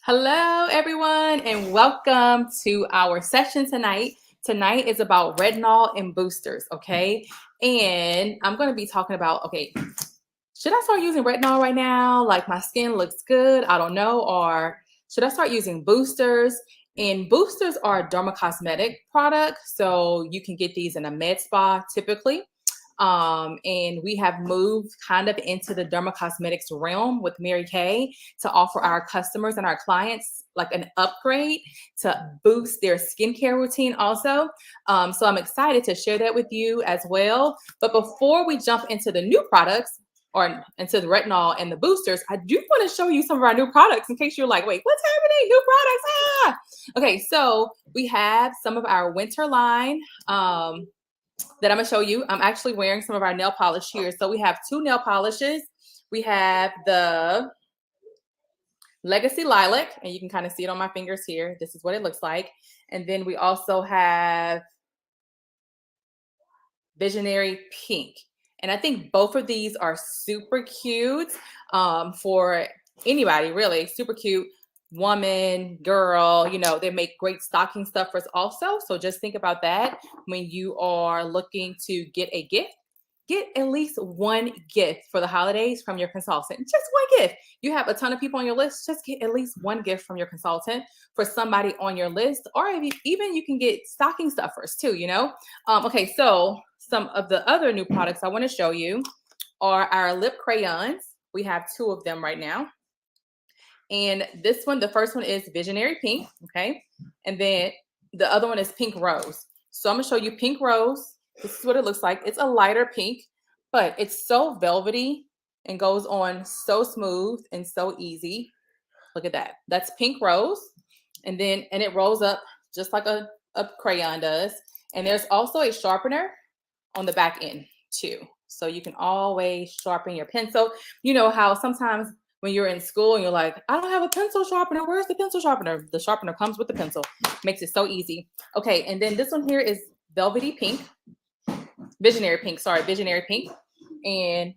Hello, everyone, and welcome to our session tonight. Tonight is about retinol and boosters, okay? And I'm going to be talking about, okay, should I start using retinol right now? Like my skin looks good, I don't know, or should I start using boosters? And boosters are a dermocosmetic product, so you can get these in a med spa typically. And we have moved kind of into the dermocosmetics realm with Mary Kay to offer our customers and our clients like an upgrade to boost their skincare routine also. So I'm excited to share that with you as well. But before we jump into the new products, or into the retinol and the boosters, I do want to show you some of our new products in case you're like, wait, what's happening? New products? Ah! Okay, so we have some of our winter line that I'm gonna show you. I'm actually wearing some of our nail polish here. So we have two nail polishes. We have the Legacy Lilac, and you can kind of see it on my fingers here. This is what it looks like. And then we also have Visionary Pink. And I think both of these are super cute for anybody, really. Super cute woman, girl, they make great stocking stuffers also. So just think about that when you are looking to get a gift. Get at least one gift for the holidays from your consultant. Just one gift. You have a ton of people on your list. Just get at least one gift from your consultant for somebody on your list. Or even you can get stocking stuffers too, Okay, so some of the other new products I want to show you are our lip crayons. We have two of them right now. And this one, the first one is Visionary Pink, okay? And then the other one is Pink Rose. So I'm gonna show you Pink Rose. This is what it looks like. It's a lighter pink, but it's so velvety and goes on so smooth and so easy. Look at that. That's Pink Rose. And it rolls up just like a crayon does. And there's also a sharpener on the back end too. So you can always sharpen your pencil. You know how sometimes when you're in school and you're like, I don't have a pencil sharpener. Where's the pencil sharpener? The sharpener comes with the pencil. Makes it so easy. Okay, and then this one here is Velvety Pink. Visionary Pink, sorry, Visionary Pink. And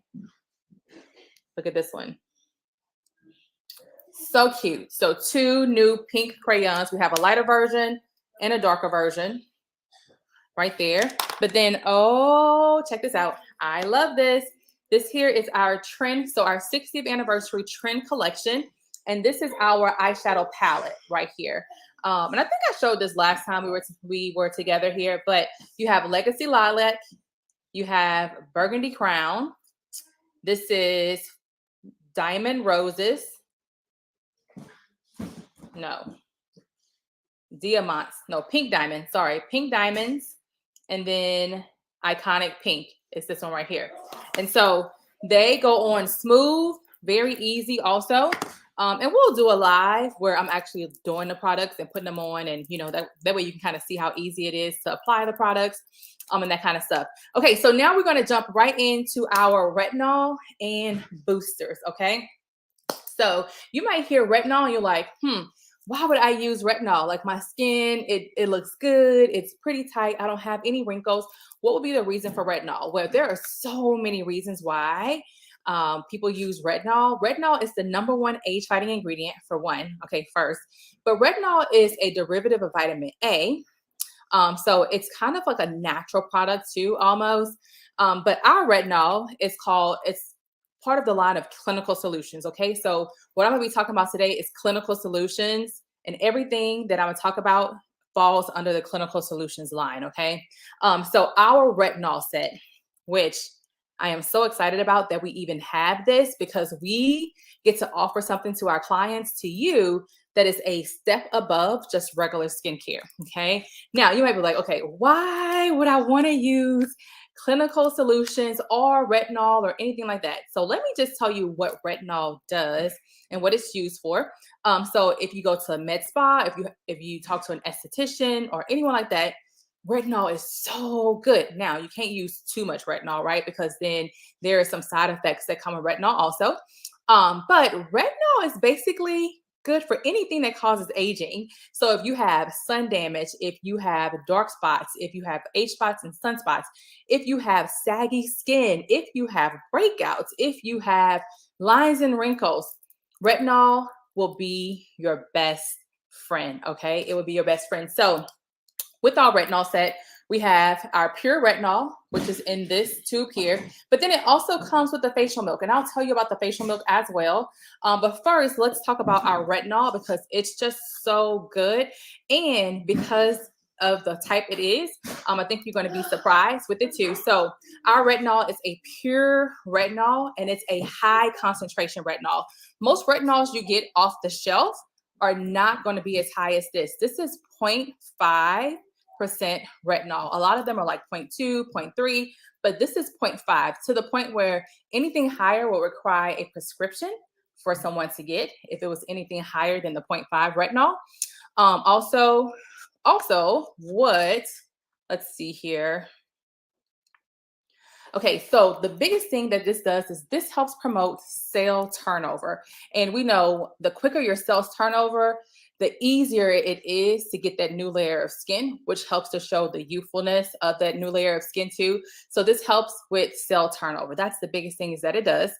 look at this one. So cute. So two new pink crayons. We have a lighter version and a darker version right there. But then, oh, check this out. I love this. This here is our trend. So our 60th anniversary trend collection. And this is our eyeshadow palette right here. And I think I showed this last time we were together here, but you have Legacy Lilac, you have Burgundy Crown. This is Diamond Roses. No. Diamonds. No, Pink Diamond. Sorry, Pink Diamonds. And then Iconic Pink is this one right here. And so they go on smooth, very easy also. And we'll do a live where I'm actually doing the products and putting them on. And, that way you can kind of see how easy it is to apply the products and that kind of stuff. Okay, so now we're going to jump right into our retinol and boosters, okay? So you might hear retinol and you're like, why would I use retinol? Like my skin, it looks good. It's pretty tight. I don't have any wrinkles. What would be the reason for retinol? Well, there are so many reasons why people use retinol. Retinol is the number one age-fighting ingredient for one. Okay, first. But retinol is a derivative of vitamin A. So it's kind of like a natural product too, almost. But our retinol it's part of the line of clinical solutions. Okay, so what I'm going to be talking about today is clinical solutions, and everything that I'm going to talk about falls under the clinical solutions line. Okay, so our retinol set, which I am so excited about that we even have this, because we get to offer something to our clients, to you, that is a step above just regular skincare. Okay, now you might be like, okay, why would I want to use clinical solutions or retinol or anything like that? So let me just tell you what retinol does and what it's used for. So if you go to a med spa, if you talk to an esthetician or anyone like that, retinol is so good. Now you can't use too much retinol, right? Because then there are some side effects that come with retinol also. But retinol is basically good for anything that causes aging. So if you have sun damage, if you have dark spots, if you have age spots and sunspots, if you have saggy skin, if you have breakouts, if you have lines and wrinkles, retinol will be your best friend, okay? It will be your best friend. So with our retinol set, we have our pure retinol, which is in this tube here, but then it also comes with the facial milk, and I'll tell you about the facial milk as well. But first, let's talk about our retinol because it's just so good, and because of the type it is, I think you're going to be surprised with it too. So our retinol is a pure retinol, and it's a high concentration retinol. Most retinols you get off the shelf are not going to be as high as this. This is 0.5% retinol. A lot of them are like 0.2, 0.3, but this is 0.5, to the point where anything higher will require a prescription for someone to get if it was anything higher than the 0.5 retinol. Also, let's see here. Okay, so the biggest thing that this does is this helps promote cell turnover. And we know the quicker your cells turnover, the easier it is to get that new layer of skin, which helps to show the youthfulness of that new layer of skin too. So this helps with cell turnover. That's the biggest thing is that it does.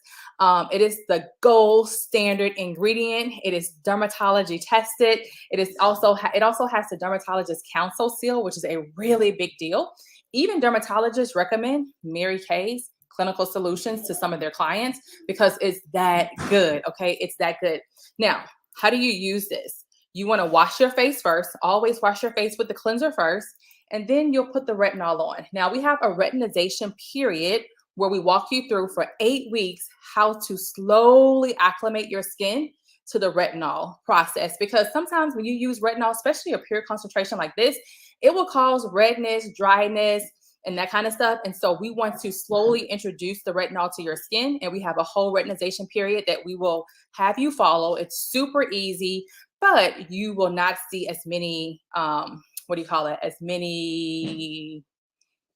It is the gold standard ingredient. It is dermatology tested. It also has the dermatologist council seal, which is a really big deal. Even dermatologists recommend Mary Kay's clinical solutions to some of their clients because it's that good. Okay, it's that good. Now, how do you use this? You want to wash your face first. Always wash your face with the cleanser first, and then you'll put the retinol on. Now, we have a retinization period where we walk you through for 8 weeks how to slowly acclimate your skin to the retinol process. Because sometimes when you use retinol, especially a pure concentration like this, it will cause redness, dryness, and that kind of stuff. And so we want to slowly introduce the retinol to your skin. And we have a whole retinization period that we will have you follow. It's super easy, but you will not see as many, as many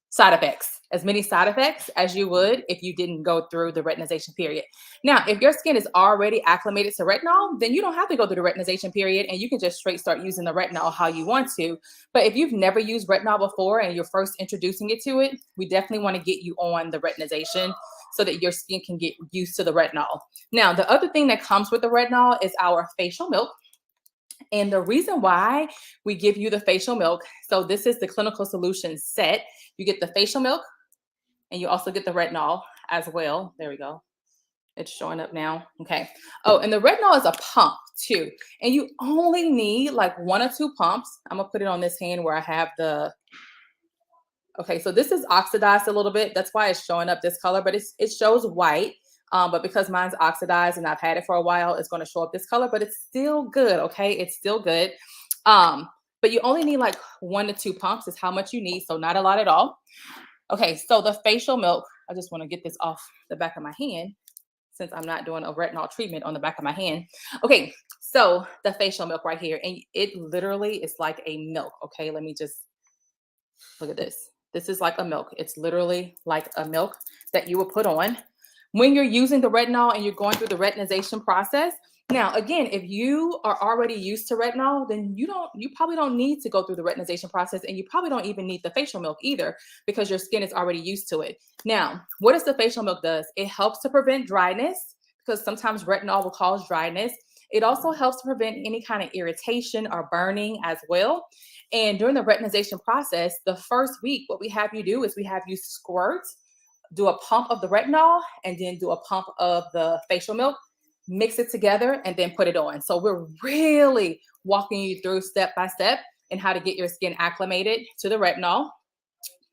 side effects as you would if you didn't go through the retinization period. Now, if your skin is already acclimated to retinol, then you don't have to go through the retinization period and you can just straight start using the retinol how you want to. But if you've never used retinol before and you're first introducing it to it, we definitely want to get you on the retinization so that your skin can get used to the retinol. Now, the other thing that comes with the retinol is our facial milk. And the reason why we give you the facial milk, so this is the clinical solutions set. You get the facial milk and you also get the retinol as well. There we go. It's showing up now. Okay. Oh, and the retinol is a pump too. And you only need like 1 or 2 pumps. I'm going to put it on this hand where I have okay, so this is oxidized a little bit. That's why it's showing up this color, but it shows white. But because mine's oxidized and I've had it for a while, it's going to show up this color, but it's still good. Okay. It's still good. But you only need like 1 to 2 pumps is how much you need. So not a lot at all. Okay. So the facial milk, I just want to get this off the back of my hand since I'm not doing a retinol treatment on the back of my hand. Okay. So the facial milk right here, and it literally is like a milk. Okay. Let me just look at this. This is like a milk. It's literally like a milk that you will put on when you're using the retinol and you're going through the retinization process. Now, again, if you are already used to retinol, then you probably don't need to go through the retinization process, and you probably don't even need the facial milk either because your skin is already used to it. Now, what does the facial milk does? It helps to prevent dryness because sometimes retinol will cause dryness. It also helps to prevent any kind of irritation or burning as well. And during the retinization process, the first week, what we have you do is we have you squirt, do a pump of the retinol, and then do a pump of the facial milk, mix it together, and then put it on. So we're really walking you through step by step and how to get your skin acclimated to the retinol.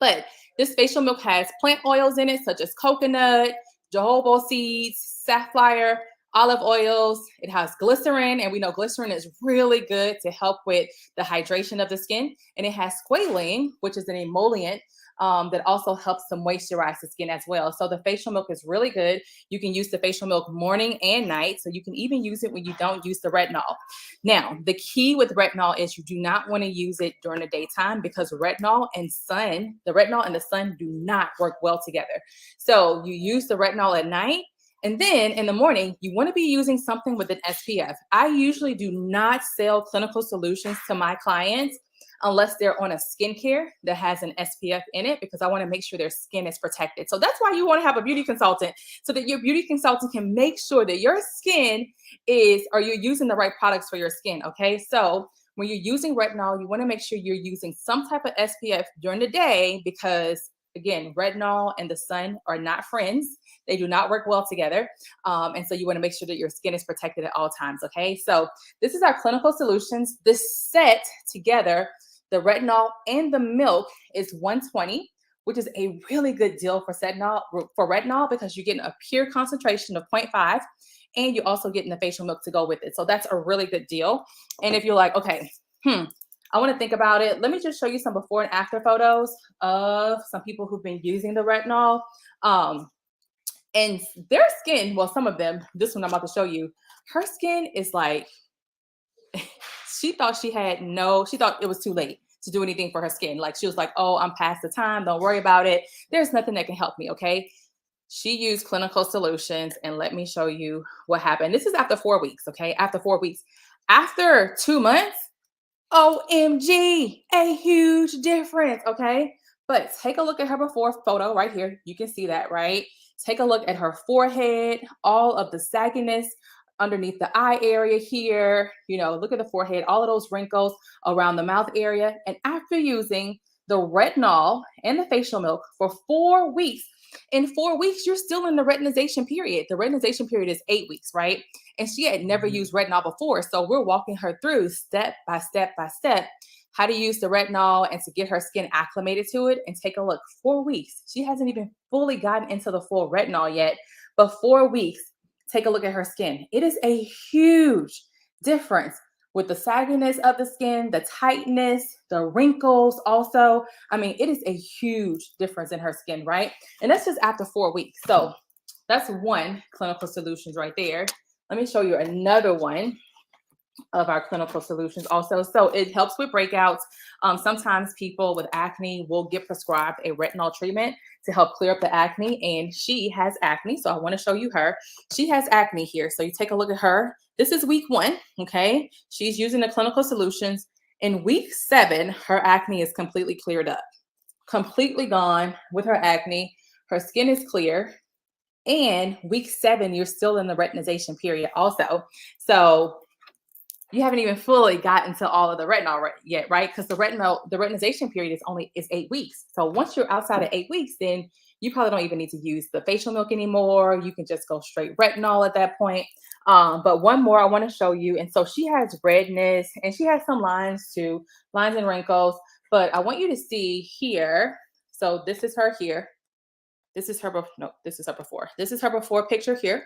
But this facial milk has plant oils in it, such as coconut, jojoba seeds, safflower, olive oils. It has glycerin, and we know glycerin is really good to help with the hydration of the skin. And it has squalene, which is an emollient that also helps to moisturize the skin as well. So the facial milk is really good. You can use the facial milk morning and night. So you can even use it when you don't use the retinol. Now, the key with retinol is you do not want to use it during the daytime because the retinol and the sun do not work well together. So you use the retinol at night. And then in the morning, you want to be using something with an SPF. I usually do not sell clinical solutions to my clients unless they're on a skincare that has an SPF in it, because I want to make sure their skin is protected. So that's why you want to have a beauty consultant, so that your beauty consultant can make sure that your skin is, or you're using the right products for your skin. Okay. So when you're using retinol, you want to make sure you're using some type of SPF during the day, because again, retinol and the sun are not friends. They do not work well together. And so you want to make sure that your skin is protected at all times. Okay. So this is our clinical solutions. This set together, the retinol and the milk, is $120, which is a really good deal for retinol, because you're getting a pure concentration of 0.5, and you're also getting the facial milk to go with it. So that's a really good deal. And if you're like, okay, I want to think about it, let me just show you some before and after photos of some people who've been using the retinol. And their skin, well, some of them, this one I'm about to show you, her skin is like, she thought she thought it was too late to do anything for her skin. Like, she was like, oh, I'm past the time. Don't worry about it. There's nothing that can help me. Okay. She used Clinical Solutions, and let me show you what happened. This is after 4 weeks. Okay. After 4 weeks, after 2 months, OMG, a huge difference. Okay. But take a look at her before photo right here. You can see that, right? Take a look at her forehead, all of the sagginess underneath the eye area here. Look at the forehead, all of those wrinkles around the mouth area. And after using the retinol and the facial milk for 4 weeks, in 4 weeks, you're still in the retinization period. The retinization period is 8 weeks, right? And she had never used retinol before. So we're walking her through step by step by step how to use the retinol and to get her skin acclimated to it. And take a look, 4 weeks. She hasn't even fully gotten into the full retinol yet, but 4 weeks, take a look at her skin. It is a huge difference with the sagginess of the skin, the tightness, the wrinkles also. I mean, it is a huge difference in her skin, right? And that's just after 4 weeks. So that's one Clinical Solutions right there. Let me show you another one of our Clinical Solutions also. So it helps with breakouts. Sometimes people with acne will get prescribed a retinol treatment to help clear up the acne, and she has acne. So I want to show you her. She has acne here. So you take a look at her. This is week 1. Okay. She's using the Clinical Solutions. In week 7, her acne is completely cleared up, completely gone with her acne. Her skin is clear. And week 7, you're still in the retinization period also. So you haven't even fully gotten to all of the retinol yet, right? Because the retinization period is 8 weeks. So once you're outside of 8 weeks, then you probably don't even need to use the facial milk anymore. You can just go straight retinol at that point. But one more I want to show you. And so she has redness, and she has some lines too, lines and wrinkles. But I want you to see here. So this is her here. This is her before. This is her before picture here.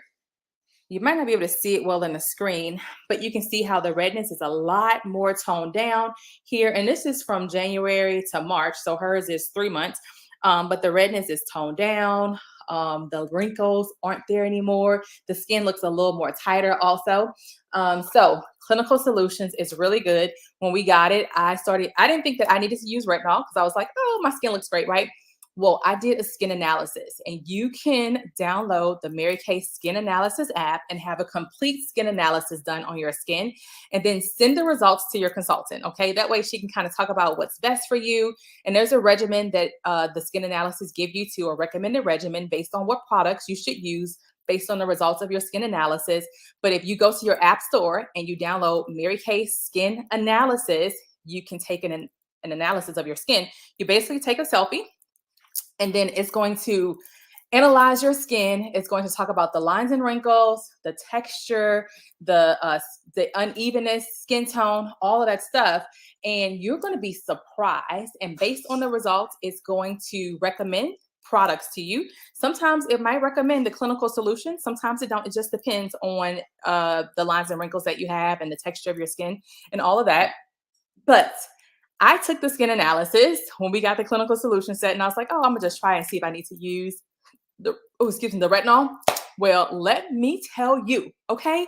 You might not be able to see it well in the screen, but you can see how the redness is a lot more toned down here. And this is from January to March. So hers is 3 months, but the redness is toned down. The wrinkles aren't there anymore. The skin looks a little more tighter also. So Clinical Solutions is really good. When we got it, I didn't think that I needed to use retinol, because I was like, oh, my skin looks great, right? Well, I did a skin analysis, and you can download the Mary Kay Skin Analysis app and have a complete skin analysis done on your skin, and then send the results to your consultant. Okay. That way she can kind of talk about what's best for you. And there's a regimen that the skin analysis give you, to a recommended regimen based on what products you should use based on the results of your skin analysis. But if you go to your app store and you download Mary Kay Skin Analysis, you can take an analysis of your skin. You basically take a selfie, and then it's going to analyze your skin. It's going to talk about the lines and wrinkles, the texture, the unevenness, skin tone, all of that stuff. And you're going to be surprised. And based on the results, it's going to recommend products to you. Sometimes it might recommend the Clinical Solution. Sometimes it don't. It just depends on the lines and wrinkles that you have and the texture of your skin and all of that. But I took the skin analysis when we got the Clinical Solution set, and I was like, oh, I'm gonna just try and see if I need to use the retinol. Well, let me tell you, okay,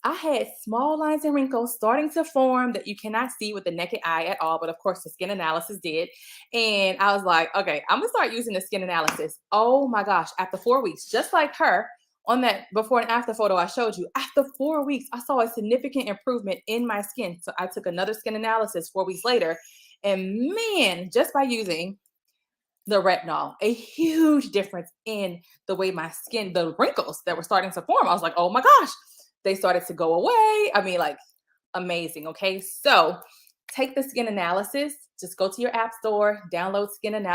I had small lines and wrinkles starting to form that you cannot see with the naked eye at all, but of course the skin analysis did. And I was like, okay, I'm gonna start using the skin analysis. Oh my gosh, after 4 weeks, just like her, on that before and after photo I showed you, after 4 weeks, I saw a significant improvement in my skin. So I took another skin analysis 4 weeks later, And man, just by using the retinol, a huge difference in the way my skin, the wrinkles that were starting to form. I was like, oh my gosh, they started to go away. I mean, like, amazing. Okay. So take the skin analysis, just go to your app store, download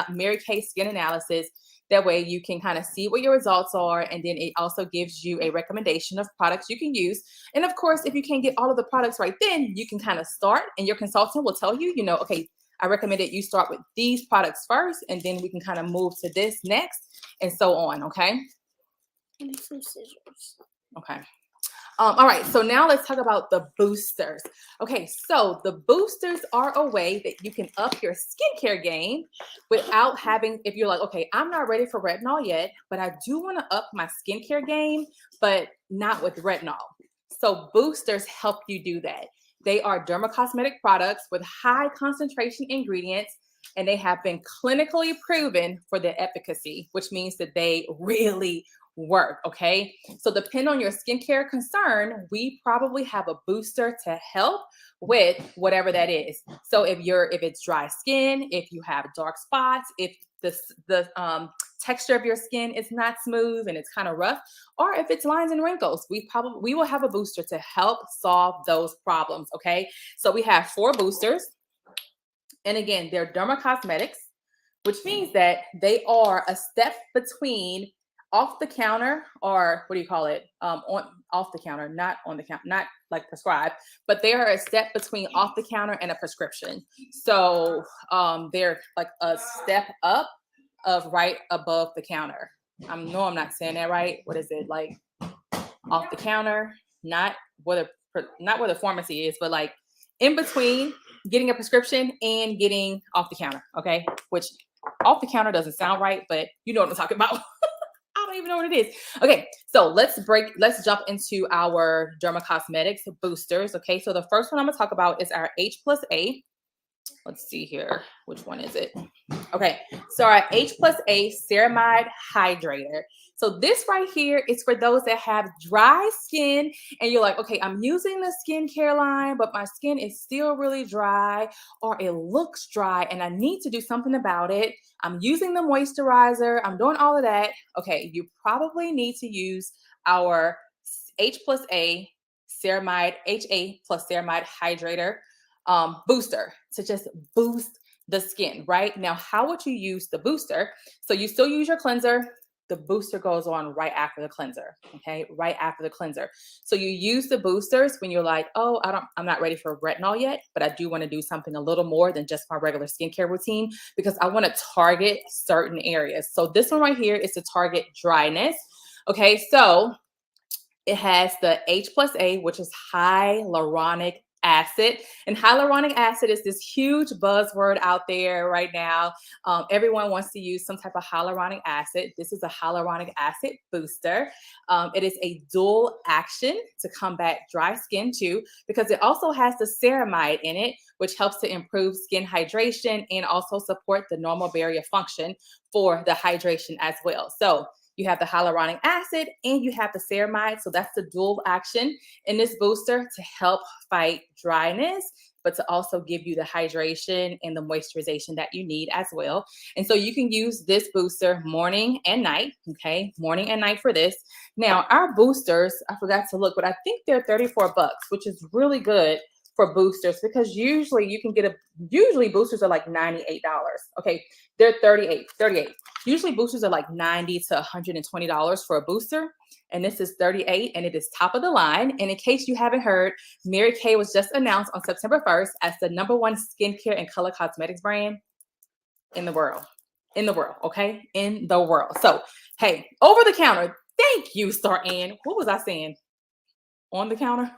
Mary Kay skin analysis. That way you can kind of see what your results are. And then it also gives you a recommendation of products you can use. And of course, if you can't get all of the products right then, you can kind of start and your consultant will tell you, okay, I recommend that you start with these products first, and then we can kind of move to this next and so on. Okay. And some scissors. Okay. All right, so now let's talk about the boosters. Okay, so the boosters are a way that you can up your skincare game without having, if you're like, okay, I'm not ready for retinol yet, but I do want to up my skincare game, but not with retinol. So boosters help you do that. They are dermocosmetic products with high concentration ingredients, and they have been clinically proven for their efficacy, which means that they really work. Okay. So depending on your skincare concern, we probably have a booster to help with whatever that is. So if it's dry skin, if you have dark spots, if the texture of your skin is not smooth and it's kind of rough, or if it's lines and wrinkles, we will have a booster to help solve those problems. Okay. So we have 4 boosters. And again, they're dermocosmetics, which means that they are a step between off the counter, or what do you call it? Off the counter, not on the counter, not like prescribed, but they are a step between off the counter and a prescription. So they're like a step up of right above the counter. I'm not saying that right. What is it, like off the counter? Not where the pharmacy is, but like in between getting a prescription and getting off the counter. Okay, which off the counter doesn't sound right, but you know what I'm talking about. I don't even know what it is. Okay, so let's jump into our dermocosmetics boosters. Okay, so the first one I'm gonna talk about is our H+A. Let's see here. Which one is it? Okay, so our H+A ceramide hydrator. So this right here is for those that have dry skin and you're like, okay, I'm using the skincare line, but my skin is still really dry or it looks dry and I need to do something about it. I'm using the moisturizer. I'm doing all of that. Okay, you probably need to use our H+A ceramide, HA plus ceramide hydrator booster to just boost the skin. Right now, how would you use the booster? So you still use your cleanser. The booster goes on right after the cleanser. Okay, right after the cleanser. So you use the boosters when you're like, oh, I'm not ready for retinol yet, but I do want to do something a little more than just my regular skincare routine because I want to target certain areas. So this one right here is to target dryness. Okay, so it has the H+A, which is hyaluronic acid. And hyaluronic acid is this huge buzzword out there right now. Everyone wants to use some type of hyaluronic acid. This is a hyaluronic acid booster. It is a dual action to combat dry skin too, because it also has the ceramide in it, which helps to improve skin hydration and also support the normal barrier function for the hydration as well. So you have the hyaluronic acid and you have the ceramide. So that's the dual action in this booster to help fight dryness, but to also give you the hydration and the moisturization that you need as well. And so you can use this booster morning and night. Okay, morning and night for this. Now, our boosters, I forgot to look, but I think they're $34, which is really good for boosters because usually you can get usually boosters are like $98. Okay, they're 38. Usually boosters are like $90 to $120 for a booster. And this is 38 and it is top of the line. And in case you haven't heard, Mary Kay was just announced on September 1st as the #1 skincare and color cosmetics brand in the world. Okay? In the world. So, hey, over the counter. Thank you, Star Ann. What was I saying? On the counter?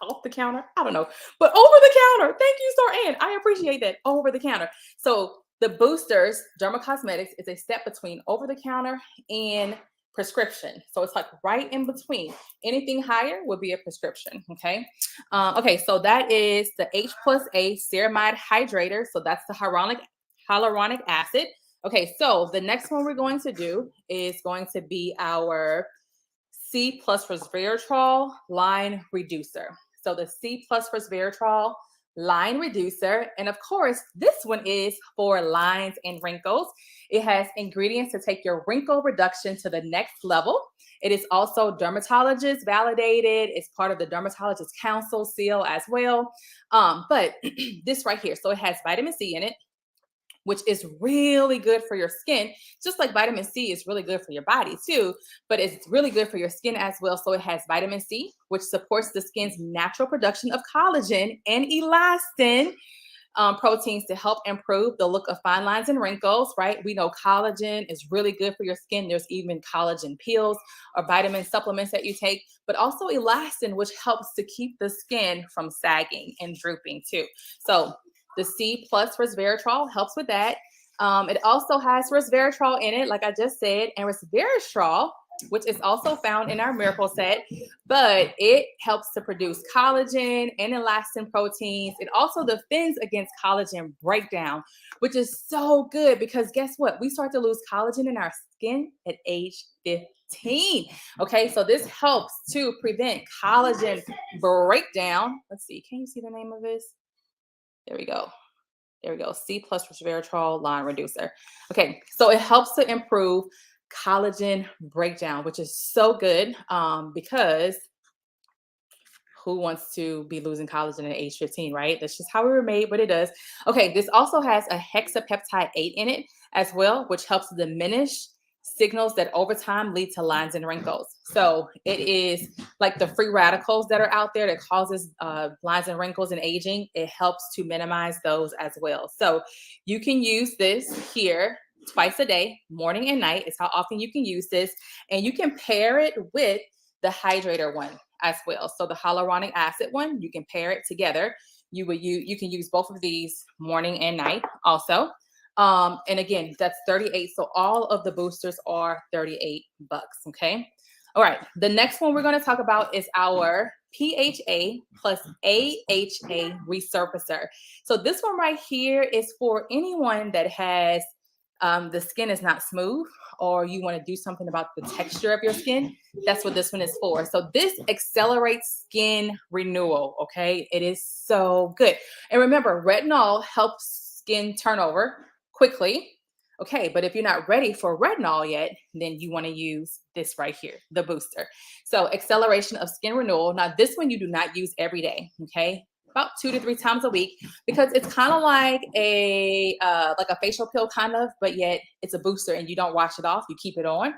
Off the counter? I don't know. But over the counter. Thank you, Star Ann. I appreciate that. Over the counter. So the boosters, dermocosmetics, is a step between over the counter and prescription. So it's like right in between. Anything higher would be a prescription. Okay. Okay. So that is the H+A ceramide hydrator. So that's the hyaluronic acid. Okay. So the next one we're going to do is going to be our C plus resveratrol line reducer. So the C plus resveratrol line reducer. And of course, this one is for lines and wrinkles. It has ingredients to take your wrinkle reduction to the next level. It is also dermatologist validated. It's part of the Dermatologist Council seal as well. But this right here, so it has vitamin C in it, which is really good for your skin, just like vitamin C is really good for your body too, but it's really good for your skin as well. So it has vitamin C, which supports the skin's natural production of collagen and elastin, proteins to help improve the look of fine lines and wrinkles, right? We know collagen is really good for your skin. There's even collagen pills or vitamin supplements that you take, but also elastin, which helps to keep the skin from sagging and drooping too. So the C plus resveratrol helps with that. It also has resveratrol in it, like I just said, and resveratrol, which is also found in our miracle set, but it helps to produce collagen and elastin proteins. It also defends against collagen breakdown, which is so good because guess what? We start to lose collagen in our skin at age 15. Okay, so this helps to prevent collagen breakdown. Let's see, can you see the name of this? There we go. There we go. C plus resveratrol line reducer. Okay, so it helps to improve collagen breakdown, which is so good because who wants to be losing collagen at age 15, right? That's just how we were made, but it does. Okay, this also has a hexapeptide 8 in it as well, which helps to diminish signals that over time lead to lines and wrinkles. So it is like the free radicals that are out there that causes lines and wrinkles and aging. It helps to minimize those as well. So you can use this here twice a day, morning and night is how often you can use this. And you can pair it with the hydrator one as well. So the hyaluronic acid one, you can pair it together. You can use both of these morning and night also. And again, that's 38. So all of the boosters are 38 bucks. Okay. All right. The next one we're going to talk about is our PHA plus AHA resurfacer. So this one right here is for anyone that has the skin is not smooth or you want to do something about the texture of your skin. That's what this one is for. So this accelerates skin renewal. Okay. It is so good. And remember, retinol helps skin turnover quickly. Okay, but if you're not ready for retinol yet, then you want to use this right here, the booster. So acceleration of skin renewal. Now this one you do not use every day, okay? About 2 to 3 times a week because it's kind of like a facial pill kind of, but yet it's a booster and you don't wash it off, you keep it on.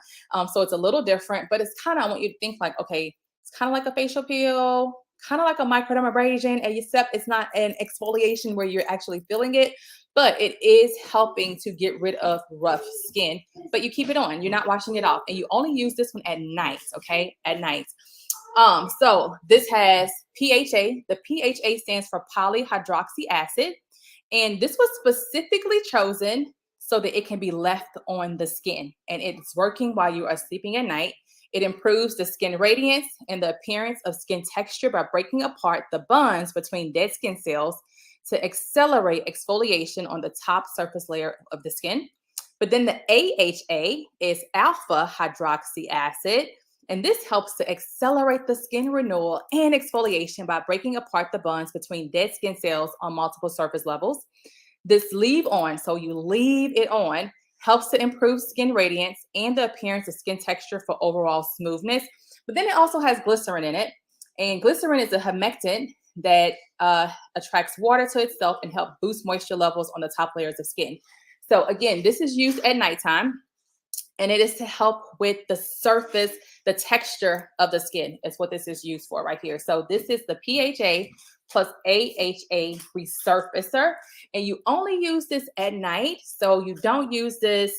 So it's a little different, but it's kind of, I want you to think like, okay, it's kind of like a facial pill, kind of like a microdermabrasion, except it's not an exfoliation where you're actually feeling it, but it is helping to get rid of rough skin, but you keep it on, you're not washing it off, and you only use this one at night, okay, at night. So this has PHA. The PHA stands for polyhydroxy acid, and this was specifically chosen so that it can be left on the skin, and it's working while you are sleeping at night. It improves the skin radiance and the appearance of skin texture by breaking apart the bonds between dead skin cells to accelerate exfoliation on the top surface layer of the skin. But then the AHA is alpha hydroxy acid, and this helps to accelerate the skin renewal and exfoliation by breaking apart the bonds between dead skin cells on multiple surface levels. This leave on, so you leave it on, helps to improve skin radiance and the appearance of skin texture for overall smoothness. But then it also has glycerin in it. And glycerin is a humectant that attracts water to itself and help boost moisture levels on the top layers of skin. So again, this is used at nighttime. And it is to help with the surface, the texture of the skin is what this is used for right here. So this is the PHA plus AHA resurfacer. And you only use this at night. So you don't use this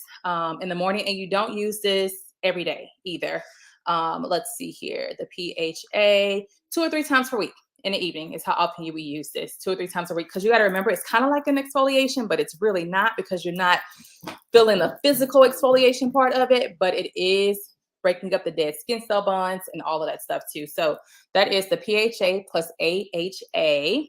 in the morning, and you don't use this every day either. Let's see here. The PHA 2 or 3 times per week. In the evening is how often you would use this, 2 or 3 times a week, because you got to remember it's kind of like an exfoliation, but it's really not because you're not feeling the physical exfoliation part of it, but it is breaking up the dead skin cell bonds and all of that stuff too. So that is the PHA plus AHA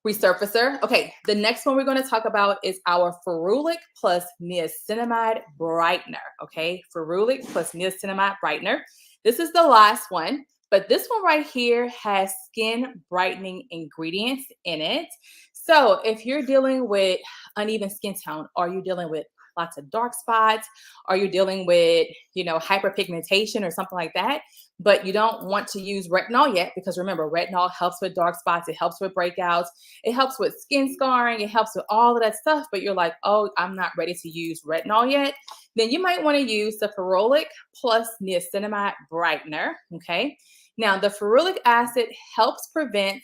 resurfacer. Okay, the next one we're going to talk about is our ferulic plus niacinamide brightener. Okay, ferulic plus niacinamide brightener. This is the last one. but this one right here has skin brightening ingredients in it. So if you're dealing with uneven skin tone, or you're dealing with lots of dark spots, or you're dealing with, hyperpigmentation or something like that, but you don't want to use retinol yet, because remember, retinol helps with dark spots, it helps with breakouts, it helps with skin scarring, it helps with all of that stuff, but you're like, oh, I'm not ready to use retinol yet, then you might want to use the ferulic plus niacinamide brightener. Okay. Now, the ferulic acid helps prevent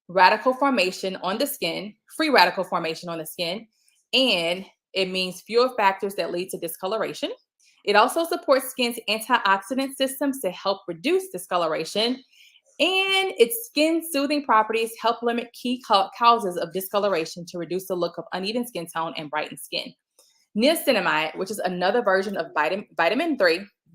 radical formation on the skin, free radical formation on the skin, and it means fewer factors that lead to discoloration. It also supports skin's antioxidant systems to help reduce discoloration, and its skin soothing properties help limit key causes of discoloration to reduce the look of uneven skin tone and brighten skin. Niacinamide, which is another version of vitamin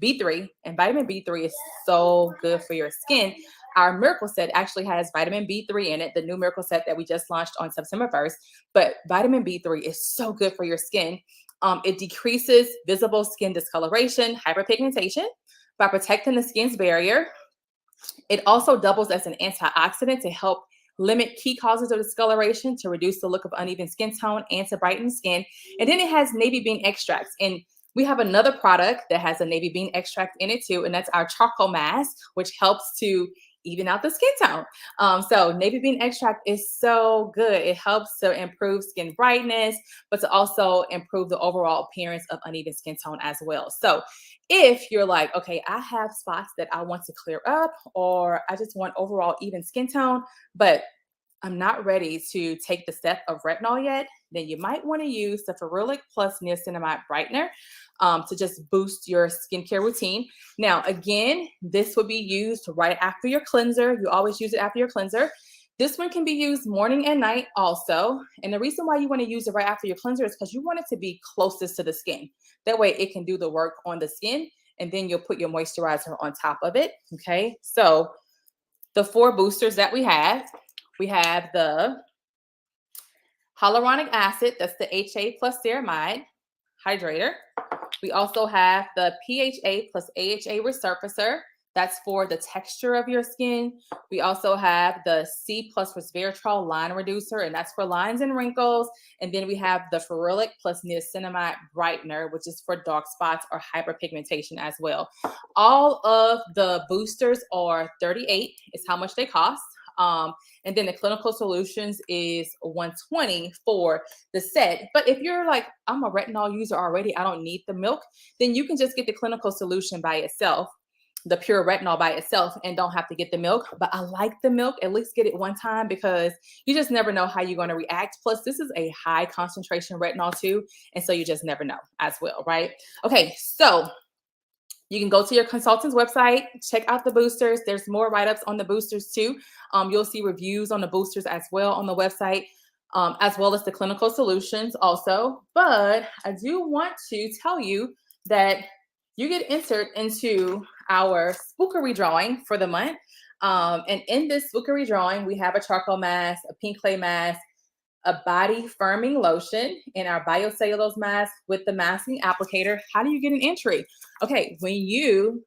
B3, and vitamin B3 is so good for your skin. Our Miracle Set actually has vitamin B3 in it, the new Miracle Set that we just launched on September 1st. But vitamin B3 is so good for your skin. It decreases visible skin discoloration, hyperpigmentation by protecting the skin's barrier. It also doubles as an antioxidant to help limit key causes of discoloration, to reduce the look of uneven skin tone, and to brighten skin. And then it has navy bean extracts. And we have another product that has a navy bean extract in it too, and that's our charcoal mask, which helps to even out the skin tone. So navy bean extract is so good. It helps to improve skin brightness, but to also improve the overall appearance of uneven skin tone as well. So if you're like, okay, I have spots that I want to clear up, or I just want overall even skin tone, but I'm not ready to take the step of retinol yet, then you might want to use the ferulic plus niacinamide brightener to just boost your skincare routine. Now, again, this will be used right after your cleanser. You always use it after your cleanser. This one can be used morning and night also. And the reason why you want to use it right after your cleanser is because you want it to be closest to the skin. That way it can do the work on the skin, and then you'll put your moisturizer on top of it. Okay, so the 4 boosters that we have the hyaluronic acid, that's the HA plus ceramide hydrator. We also have the PHA plus AHA resurfacer. That's for the texture of your skin. We also have the C plus resveratrol line reducer, and that's for lines and wrinkles. And then we have the ferulic plus niacinamide brightener, which is for dark spots or hyperpigmentation as well. All of the boosters are $38 is how much they cost. And then the clinical solutions is $120 for the set. But if you're like, I'm a retinol user already, I don't need the milk, then you can just get the clinical solution by itself, the pure retinol by itself, and don't have to get the milk. But I like the milk. At least get it one time, because you just never know how you're going to react. Plus, this is a high concentration retinol too, and so you just never know as well, right? Okay, so you can go to your consultant's website, check out the boosters. There's more write-ups on the boosters too. You'll see reviews on the boosters as well on the website, as well as the clinical solutions also. But I do want to tell you that you get entered into our spookery drawing for the month. And in this spookery drawing, we have a charcoal mask, a pink clay mask, a body firming lotion, and our biocellulose mask with the masking applicator. How do you get an entry? Okay, when you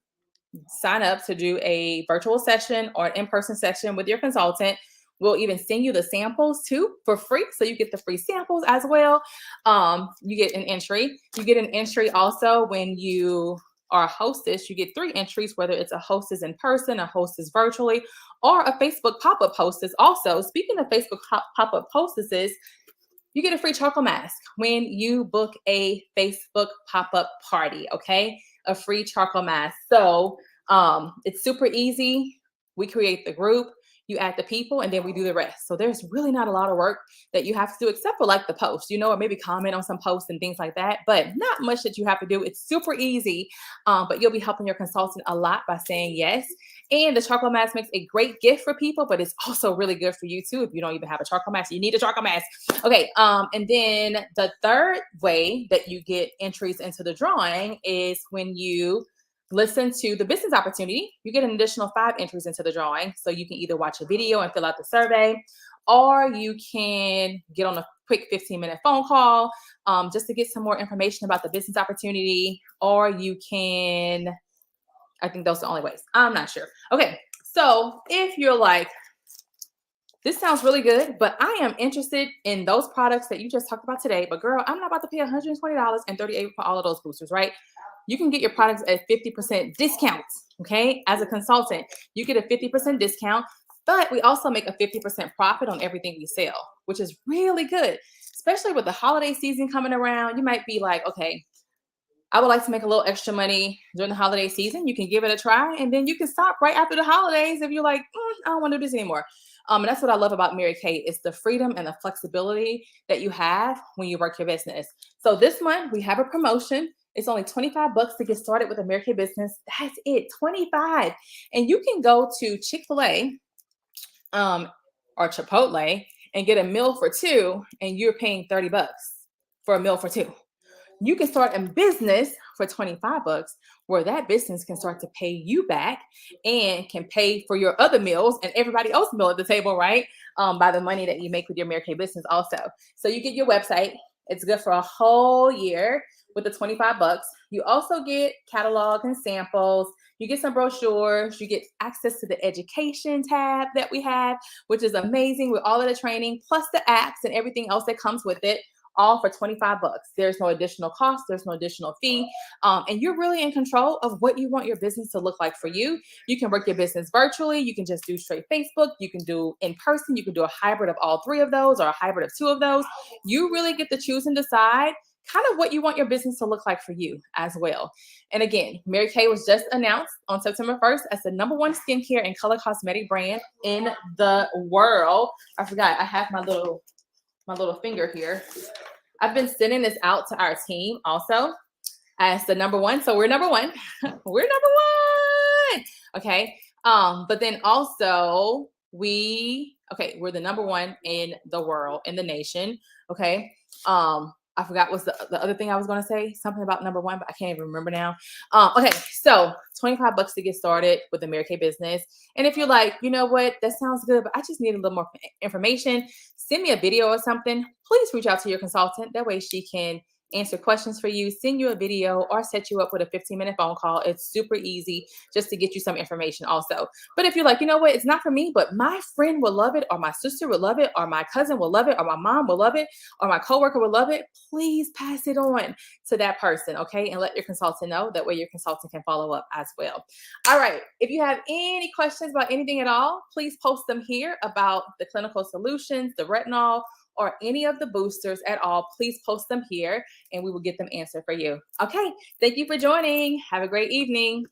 sign up to do a virtual session or an in-person session with your consultant, we'll even send you the samples too for free. So you get the free samples as well. You get an entry. You get an entry also when you are a hostess. You get 3 entries, whether it's a hostess in person, a hostess virtually, or a Facebook pop-up hostess. Also, speaking of Facebook pop-up hostesses, you get a free charcoal mask when you book a Facebook pop-up party, okay? A free charcoal mask. So it's super easy. We create the group, you add the people, and then we do the rest. So there's really not a lot of work that you have to do, except for like the post, or maybe comment on some posts and things like that, but not much that you have to do. It's super easy, but you'll be helping your consultant a lot by saying yes. And the charcoal mask makes a great gift for people, but it's also really good for you too. If you don't even have a charcoal mask, you need a charcoal mask. Okay. And then the third way that you get entries into the drawing is when you listen to the business opportunity. You get an additional 5 entries into the drawing. So you can either watch a video and fill out the survey, or you can get on a quick 15-minute phone call just to get some more information about the business opportunity, or you can, I think those are the only ways. I'm not sure. Okay, So if you're like, this sounds really good, but I am interested in those products that you just talked about today. But girl, I'm not about to pay $120 and $38 for all of those boosters, right? You can get your products at 50% discount, okay? As a consultant, you get a 50% discount, but we also make a 50% profit on everything we sell, which is really good, especially with the holiday season coming around. You might be like, okay, I would like to make a little extra money during the holiday season. You can give it a try, and then you can stop right after the holidays if you're like, I don't want to do this anymore. And that's what I love about Mary Kay. It's the freedom and the flexibility that you have when you work your business. So this month we have a promotion. It's only $25 to get started with a Mary Kay business. That's it, 25. And you can go to Chick-fil-A or Chipotle and get a meal for two, and you're paying $30 for a meal for two. You can start a business for $25 where that business can start to pay you back and can pay for your other meals and everybody else's meal at the table, right? By the money that you make with your Mary Kay business also. So you get your website. It's good for a whole year with the $25. You also get catalogs and samples. You get some brochures. You get access to the education tab that we have, which is amazing with all of the training, plus the apps and everything else that comes with it. All for $25. There's no additional cost. There's no additional fee. And you're really in control of what you want your business to look like for you. You can work your business virtually. You can just do straight Facebook. You can do in person. You can do a hybrid of all three of those or a hybrid of two of those. You really get to choose and decide kind of what you want your business to look like for you as well. And again, Mary Kay was just announced on September 1st as the #1 skincare and color cosmetic brand in the world. I forgot, I have my little finger here. I've been sending this out to our team also as the #1. So we're #1. We're #1. Okay. But then also we're the #1 in the world, in the nation. Okay. I forgot what's the other thing I was going to say, something about #1, but I can't even remember now. Okay, so $25 to get started with the Mary Kay business. And if you're like, you know what, that sounds good, but I just need a little more information, send me a video or something. Please reach out to your consultant. That way she can answer questions for you, send you a video, or set you up with a 15-minute phone call. It's super easy just to get you some information also. But if you're like, you know what, it's not for me, but my friend will love it, or my sister will love it, or my cousin will love it, or my mom will love it, or my coworker will love it, please pass it on to that person, okay? And let your consultant know. That way your consultant can follow up as well. All right. If you have any questions about anything at all, please post them here about the clinical solutions, the retinol, or any of the boosters at all. Please post them here and we will get them answered for you. Okay. Thank you for joining. Have a great evening.